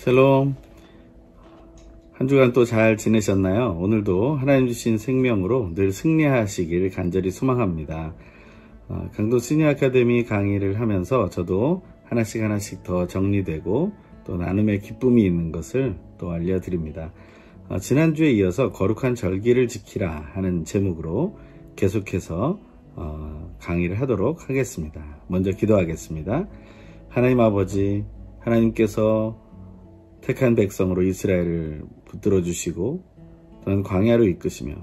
샬롬. 한 주간 또 잘 지내셨나요? 오늘도 하나님 주신 생명으로 늘 승리하시길 간절히 소망합니다. 강도 시니어 아카데미 강의를 하면서 저도 하나씩 더 정리되고 또 나눔의 기쁨이 있는 것을 또 알려드립니다. 지난주에 이어서 거룩한 절기를 지키라 하는 제목으로 계속해서 강의를 하도록 하겠습니다. 먼저 기도하겠습니다. 하나님 아버지, 하나님께서 택한 백성으로 이스라엘을 붙들어 주시고 또한 광야로 이끄시며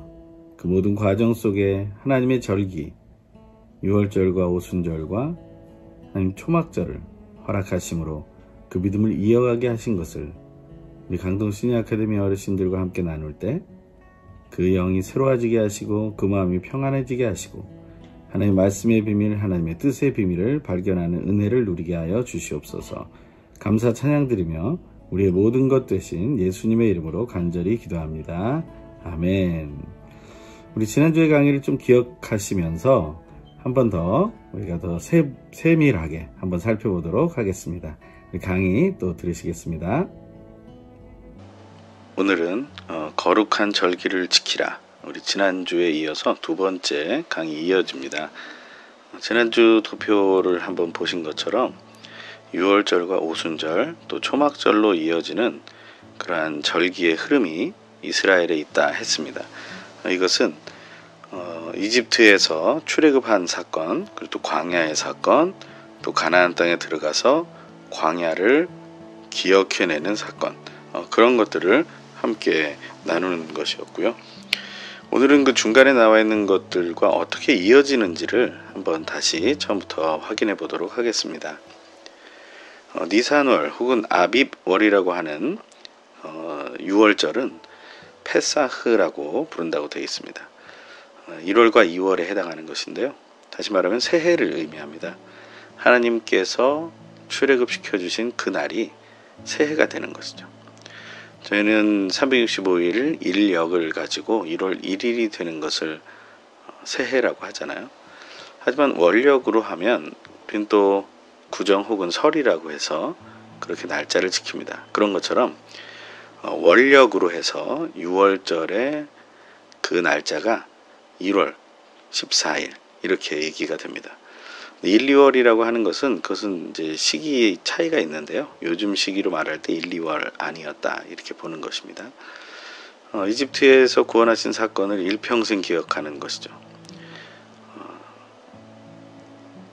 그 모든 과정 속에 하나님의 절기, 유월절과 오순절과 하나님 초막절을 허락하심으로 그 믿음을 이어가게 하신 것을 우리 강동 시니어 아카데미 어르신들과 함께 나눌 때 그 영이 새로워지게 하시고 그 마음이 평안해지게 하시고 하나님의 말씀의 비밀, 하나님의 뜻의 비밀을 발견하는 은혜를 누리게 하여 주시옵소서. 감사 찬양드리며 우리의 모든 것 되신 예수님의 이름으로 간절히 기도합니다. 아멘. 우리 지난주의 강의를 좀 기억하시면서 한 번 더 우리가 더 세밀하게 한번 살펴보도록 하겠습니다. 강의 또 들으시겠습니다. 오늘은 거룩한 절기를 지키라. 우리 지난주에 이어서 두 번째 강의 이어집니다. 지난주 도표를 한번 보신 것처럼 유월절과 오순절 또 초막절로 이어지는 그러한 절기의 흐름이 이스라엘에 있다 했습니다. 이것은 이집트에서 출애굽한 사건, 그리고 또 광야의 사건, 또 가나안 땅에 들어가서 광야를 기억해내는 사건, 그런 것들을 함께 나누는 것이었고요. 오늘은 그 중간에 나와 있는 것들과 어떻게 이어지는지를 한번 다시 처음부터 확인해 보도록 하겠습니다. 니산월 혹은 아빕월이라고 하는 6월절은 페사흐라고 부른다고 되어 있습니다. 1월과 2월에 해당하는 것인데요. 다시 말하면 새해를 의미합니다. 하나님께서 출애굽시켜 주신 그 날이 새해가 되는 것이죠. 저희는 365일 일력을 가지고 1월 1일이 되는 것을 새해라고 하잖아요. 하지만 월력으로 하면 우리는 또 구정 혹은 설이라고 해서 그렇게 날짜를 지킵니다. 그런 것처럼 월력으로 해서 6월절에 그 날짜가 1월 14일 이렇게 얘기가 됩니다. 1, 2월이라고 하는 것은 그것은 이제 시기 차이가 있는데요. 요즘 시기로 말할 때 1, 2월 아니었다 이렇게 보는 것입니다. 이집트에서 구원하신 사건을 일평생 기억하는 것이죠.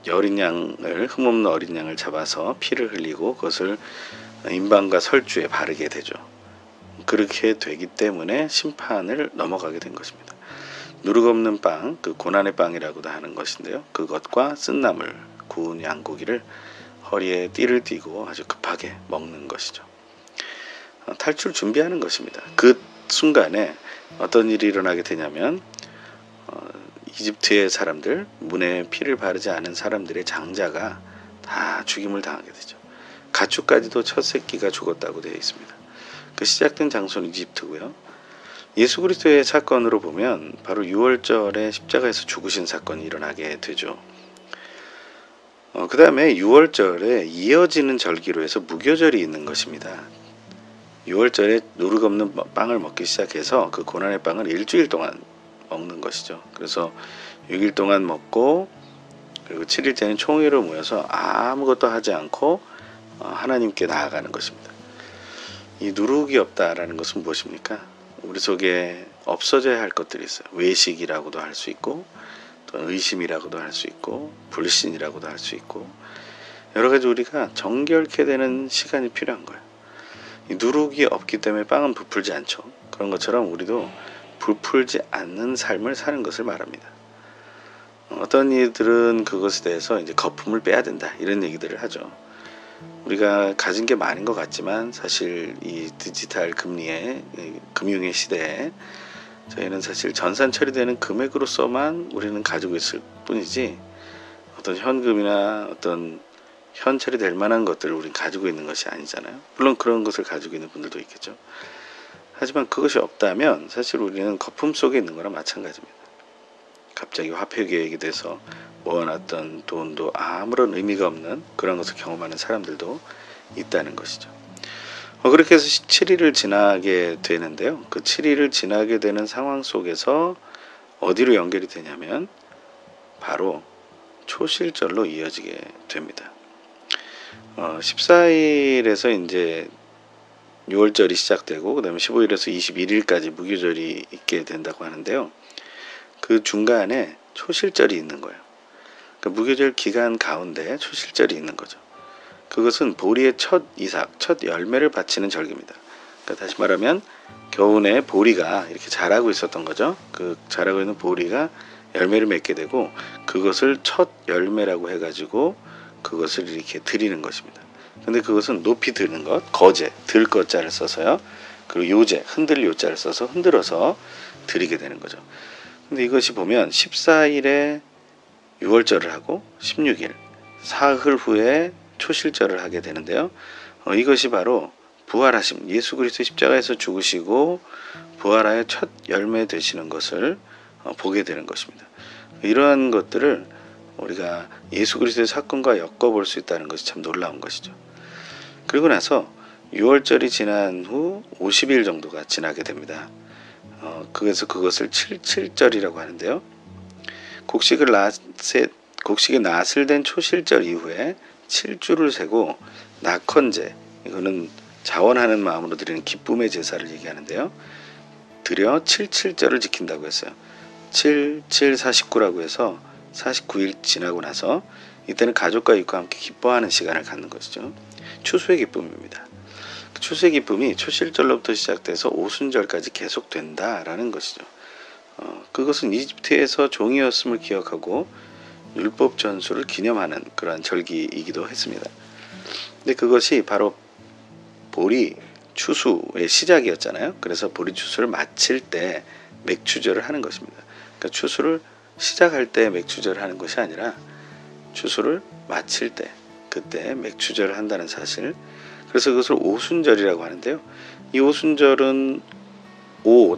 어린 양을, 흠없는 어린 양을 잡아서 피를 흘리고 그것을 임방과 설주에 바르게 되죠. 그렇게 되기 때문에 심판을 넘어가게 된 것입니다. 누룩 없는 빵, 그 고난의 빵이라고도 하는 것인데요. 그것과 쓴나물, 구운 양고기를 허리에 띠를 띠고 아주 급하게 먹는 것이죠. 탈출 준비하는 것입니다. 그 순간에 어떤 일이 일어나게 되냐면 이집트의 사람들, 문에 피를 바르지 않은 사람들의 장자가 다 죽임을 당하게 되죠. 가축까지도 첫 새끼가 죽었다고 되어 있습니다. 그 시작된 장소는 이집트고요. 예수 그리스도의 사건으로 보면 바로 6월절에 십자가에서 죽으신 사건이 일어나게 되죠. 그 다음에 6월절에 이어지는 절기로 해서 무교절이 있는 것입니다. 6월절에 누룩 없는 빵을 먹기 시작해서 그 고난의 빵을 일주일 동안 먹는 것이죠. 그래서 6일 동안 먹고 그리고 7일째는 총회로 모여서 아무것도 하지 않고 하나님께 나아가는 것입니다. 이 누룩이 없다라는 것은 무엇입니까? 우리 속에 없어져야 할 것들이 있어요. 외식이라고도 할 수 있고 또 의심이라고도 할 수 있고 불신이라고도 할 수 있고 여러 가지 우리가 정결케 되는 시간이 필요한 거예요. 이 누룩이 없기 때문에 빵은 부풀지 않죠. 그런 것처럼 우리도 부풀지 않는 삶을 사는 것을 말합니다. 어떤 이들은 그것에 대해서 이제 거품을 빼야 된다 이런 얘기들을 하죠. 우리가 가진 게 많은 것 같지만 사실 이 디지털 금리의 금융의 시대에 저희는 사실 전산 처리되는 금액으로서만 우리는 가지고 있을 뿐이지 어떤 현금이나 어떤 현 처리될 만한 것들을 우리는 가지고 있는 것이 아니잖아요. 물론 그런 것을 가지고 있는 분들도 있겠죠. 하지만 그것이 없다면 사실 우리는 거품 속에 있는 거랑 마찬가지입니다. 갑자기 화폐 계획이 돼서 모아놨던 돈도 아무런 의미가 없는 그런 것을 경험하는 사람들도 있다는 것이죠. 그렇게 해서 7일을 지나게 되는데요. 그 7일을 지나게 되는 상황 속에서 어디로 연결이 되냐면 바로 초실절로 이어지게 됩니다. 14일에서 이제 6월절이 시작되고 그 다음에 15일에서 21일까지 무교절이 있게 된다고 하는데요. 그 중간에 초실절이 있는 거예요. 그러니까 무교절 기간 가운데 초실절이 있는 거죠. 그것은 보리의 첫 이삭, 첫 열매를 바치는 절기입니다. 그러니까 다시 말하면 겨우내 보리가 이렇게 자라고 있었던 거죠. 그 자라고 있는 보리가 열매를 맺게 되고 그것을 첫 열매라고 해가지고 그것을 이렇게 드리는 것입니다. 근데 그것은 높이 드는 것, 거제, 들 거자를 써서요. 그리고 요제, 흔들 요자를 써서 흔들어서 드리게 되는 거죠. 근데 이것이 보면 14일에 6월절을 하고 16일, 사흘 후에 초실절을 하게 되는데요. 이것이 바로 부활하심, 예수 그리스도 십자가에서 죽으시고 부활하여 첫 열매 되시는 것을 보게 되는 것입니다. 이러한 것들을 우리가 예수 그리스도의 사건과 엮어볼 수 있다는 것이 참 놀라운 것이죠. 그리고 나서 6월절이 지난 후 50일 정도가 지나게 됩니다. 그래서 그것을 77절이라고 하는데요. 곡식의 낫을 된 초실절 이후에 7주를 세고 낙헌제, 이거는 자원하는 마음으로 드리는 기쁨의 제사를 얘기하는데요. 드려 77절을 지킨다고 했어요. 7, 7, 49라고 해서 49일 지나고 나서 이때는 가족과 이웃과 함께 기뻐하는 시간을 갖는 것이죠. 추수의 기쁨입니다. 추수의 기쁨이 초실절로부터 시작돼서 오순절까지 계속된다라는 것이죠. 그것은 이집트에서 종이었음을 기억하고 율법 전수를 기념하는 그러한 절기이기도 했습니다. 근데 그것이 바로 보리 추수의 시작이었잖아요. 그래서 보리 추수를 마칠 때 맥추절을 하는 것입니다. 그러니까 추수를 시작할 때 맥추절을 하는 것이 아니라 추수를 마칠 때 그때 맥추절을 한다는 사실. 그래서 그것을 오순절이라고 하는데요. 이 오순절은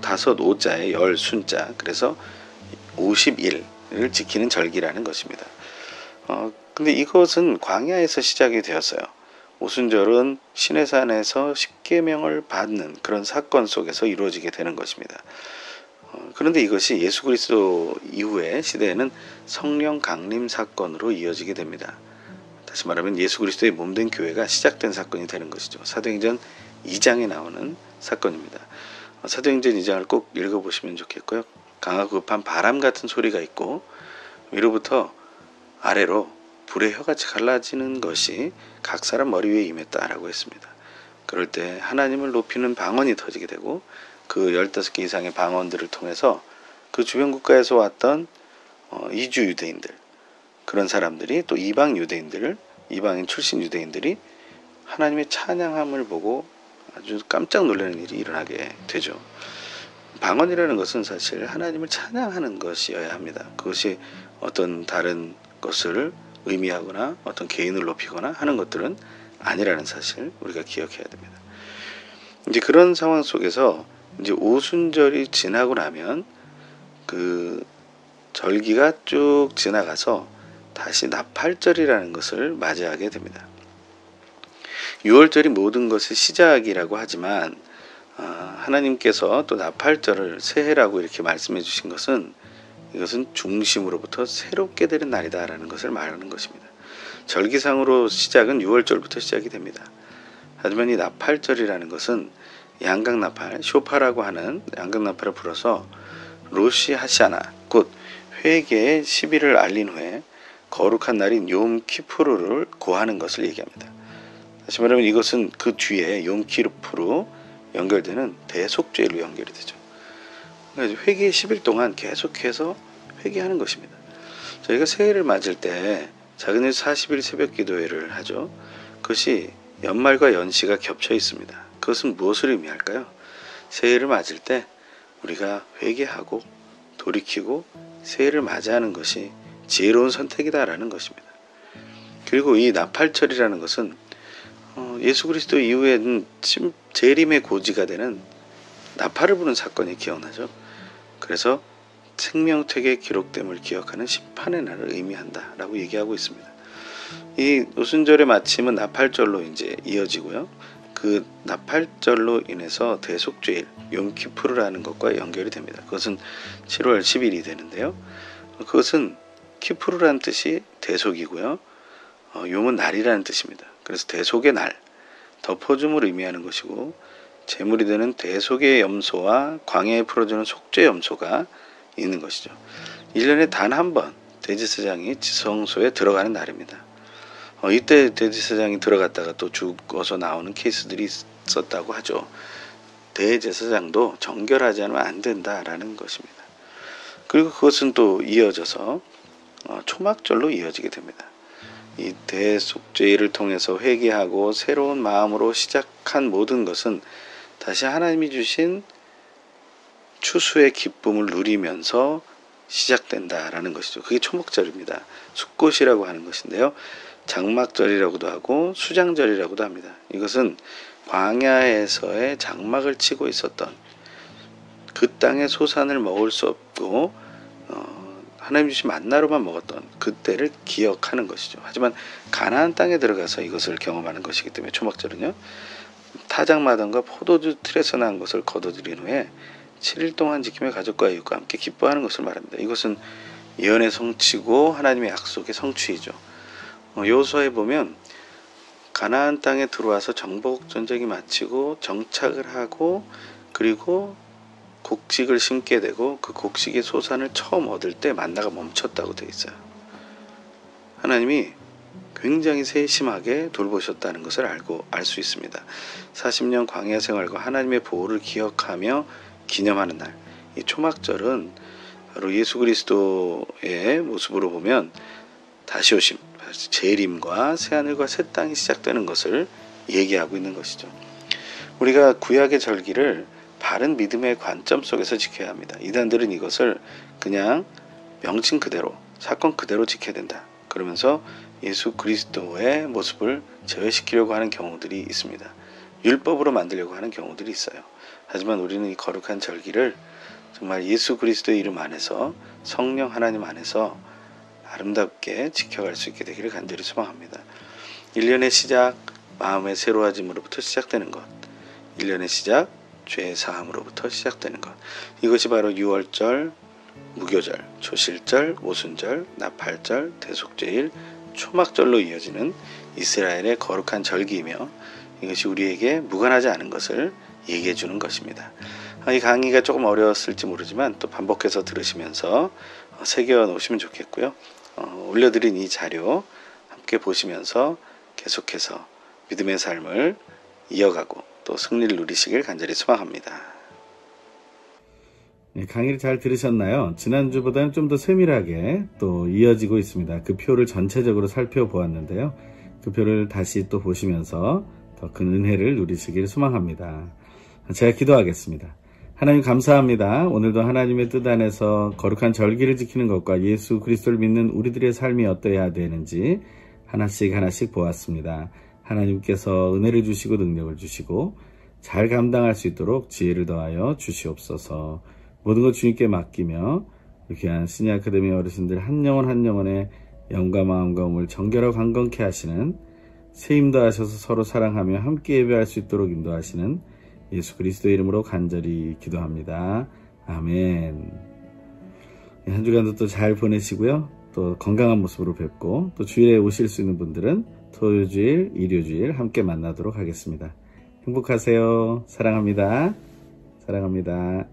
다섯 오자에 열 순자, 그래서 50일을 지키는 절기라는 것입니다. 근데 이것은 광야에서 시작이 되었어요. 오순절은 시내산에서 십계명을 받는 그런 사건 속에서 이루어지게 되는 것입니다. 그런데 이것이 예수 그리스도 이후의 시대에는 성령 강림 사건으로 이어지게 됩니다. 다시 말하면 예수 그리스도의 몸된 교회가 시작된 사건이 되는 것이죠. 사도행전 2장에 나오는 사건입니다. 사도행전 2장을 꼭 읽어보시면 좋겠고요. 강하고 급한 바람 같은 소리가 있고 위로부터 아래로 불의 혀같이 갈라지는 것이 각 사람 머리 위에 임했다라고 했습니다. 그럴 때 하나님을 높이는 방언이 터지게 되고 그 15개 이상의 방언들을 통해서 그 주변 국가에서 왔던 이주 유대인들, 그런 사람들이 또 이방 유대인들을, 이방인 출신 유대인들이 하나님의 찬양함을 보고 아주 깜짝 놀라는 일이 일어나게 되죠. 방언이라는 것은 사실 하나님을 찬양하는 것이어야 합니다. 그것이 어떤 다른 것을 의미하거나 어떤 개인을 높이거나 하는 것들은 아니라는 사실 우리가 기억해야 됩니다. 이제 그런 상황 속에서 이제 오순절이 지나고 나면 그 절기가 쭉 지나가서 다시 나팔절이라는 것을 맞이하게 됩니다. 6월절이 모든 것의 시작이라고 하지만 하나님께서 또 나팔절을 새해라고 이렇게 말씀해 주신 것은 이것은 중심으로부터 새롭게 되는 날이다라는 것을 말하는 것입니다. 절기상으로 시작은 6월절부터 시작이 됩니다. 하지만 이 나팔절이라는 것은 양각나팔, 쇼파라고 하는 양각나팔을 불어서 로시 하샤나, 곧 회개의 10일을 알린 후에 거룩한 날인 욤 키푸르를 고하는 것을 얘기합니다. 다시 말하면 이것은 그 뒤에 욤 키푸르 연결되는 대속죄로 연결이 되죠. 그러니까 회개의 10일 동안 계속해서 회개하는 것입니다. 저희가 새해를 맞을 때 작은 40일 새벽 기도회를 하죠. 그것이 연말과 연시가 겹쳐 있습니다. 그것은 무엇을 의미할까요? 새해를 맞을 때 우리가 회개하고 돌이키고 새해를 맞이하는 것이 지혜로운 선택이다라는 것입니다. 그리고 이 나팔절이라는 것은 예수 그리스도 이후에는 재림의 고지가 되는 나팔을 부는 사건이 기억나죠. 그래서 생명책에 기록됨을 기억하는 심판의 날을 의미한다라고 얘기하고 있습니다. 이 오순절의 마침은 나팔절로 이제 이어지고요. 그 나팔절로 인해서 대속죄일 욤키푸르라는 것과 연결이 됩니다. 그것은 7월 10일이 되는데요. 그것은 키푸르라는 뜻이 대속이고요. 욤은 날이라는 뜻입니다. 그래서 대속의 날, 덮어줌을 의미하는 것이고, 제물이 되는 대속의 염소와 광야에 풀어주는 속죄 염소가 있는 것이죠. 1년에 단 한 번 대제사장이 지성소에 들어가는 날입니다. 이때 대제사장이 들어갔다가 또 죽어서 나오는 케이스들이 있었다고 하죠. 대제사장도 정결하지 않으면 안 된다라는 것입니다. 그리고 그것은 또 이어져서 초막절로 이어지게 됩니다. 이 대속죄를 통해서 회개하고 새로운 마음으로 시작한 모든 것은 다시 하나님이 주신 추수의 기쁨을 누리면서 시작된다라는 것이죠. 그게 초막절입니다. 숫꽃이라고 하는 것인데요. 장막절이라고도 하고 수장절이라고도 합니다. 이것은 광야에서의 장막을 치고 있었던 그 땅의 소산을 먹을 수 없고 하나님 주신 만나로만 먹었던 그때를 기억하는 것이죠. 하지만 가나안 땅에 들어가서 이것을 경험하는 것이기 때문에 초막절은요. 타작마당과 포도주 틀에서 난 것을 거둬들인 후에 7일 동안 지키며 가족과 이웃과 함께 기뻐하는 것을 말합니다. 이것은 예언의 성취고 하나님의 약속의 성취이죠. 여호수아에 보면 가나안 땅에 들어와서 정복 전쟁이 마치고 정착을 하고 그리고 곡식을 심게 되고 그 곡식의 소산을 처음 얻을 때 만나가 멈췄다고 되어 있어요. 하나님이 굉장히 세심하게 돌보셨다는 것을 알 수 있습니다. 40년 광야 생활과 하나님의 보호를 기억하며 기념하는 날, 이 초막절은 바로 예수 그리스도의 모습으로 보면 다시 오심, 재림과 새하늘과 새 땅이 시작되는 것을 얘기하고 있는 것이죠. 우리가 구약의 절기를 바른 믿음의 관점 속에서 지켜야 합니다. 이단들은 이것을 그냥 명칭 그대로, 사건 그대로 지켜야 된다. 그러면서 예수 그리스도의 모습을 제외시키려고 하는 경우들이 있습니다. 율법으로 만들려고 하는 경우들이 있어요. 하지만 우리는 이 거룩한 절기를 정말 예수 그리스도의 이름 안에서, 성령 하나님 안에서 아름답게 지켜갈 수 있게 되기를 간절히 소망합니다. 1년의 시작, 마음의 새로워짐으로부터 시작되는 것. 1년의 시작, 죄의 사함으로부터 시작되는 것. 이것이 바로 유월절, 무교절, 초실절, 오순절, 나팔절, 대속죄일, 초막절로 이어지는 이스라엘의 거룩한 절기이며 이것이 우리에게 무관하지 않은 것을 얘기해 주는 것입니다. 이 강의가 조금 어려웠을지 모르지만 또 반복해서 들으시면서 새겨 놓으시면 좋겠고요. 올려드린 이 자료 함께 보시면서 계속해서 믿음의 삶을 이어가고 또 승리를 누리시길 간절히 소망합니다. 강의를 잘 들으셨나요? 지난주보다는 좀 더 세밀하게 또 이어지고 있습니다. 그 표를 전체적으로 살펴보았는데요. 그 표를 다시 또 보시면서 더 큰 은혜를 누리시길 소망합니다. 제가 기도하겠습니다. 하나님 감사합니다. 오늘도 하나님의 뜻 안에서 거룩한 절기를 지키는 것과 예수 그리스도를 믿는 우리들의 삶이 어떠해야 되는지 하나씩 하나씩 보았습니다. 하나님께서 은혜를 주시고 능력을 주시고 잘 감당할 수 있도록 지혜를 더하여 주시옵소서. 모든 것 주님께 맡기며 귀한 신의 아카데미 어르신들 한 영혼 한 영혼의 영과 마음과 몸을 정결하고 강건케 하시는 세임도 하셔서 서로 사랑하며 함께 예배할 수 있도록 인도하시는 예수 그리스도의 이름으로 간절히 기도합니다. 아멘. 한 주간도 또 잘 보내시고요. 또 건강한 모습으로 뵙고 또 주일에 오실 수 있는 분들은 토요주일, 일요주일 함께 만나도록 하겠습니다. 행복하세요. 사랑합니다. 사랑합니다.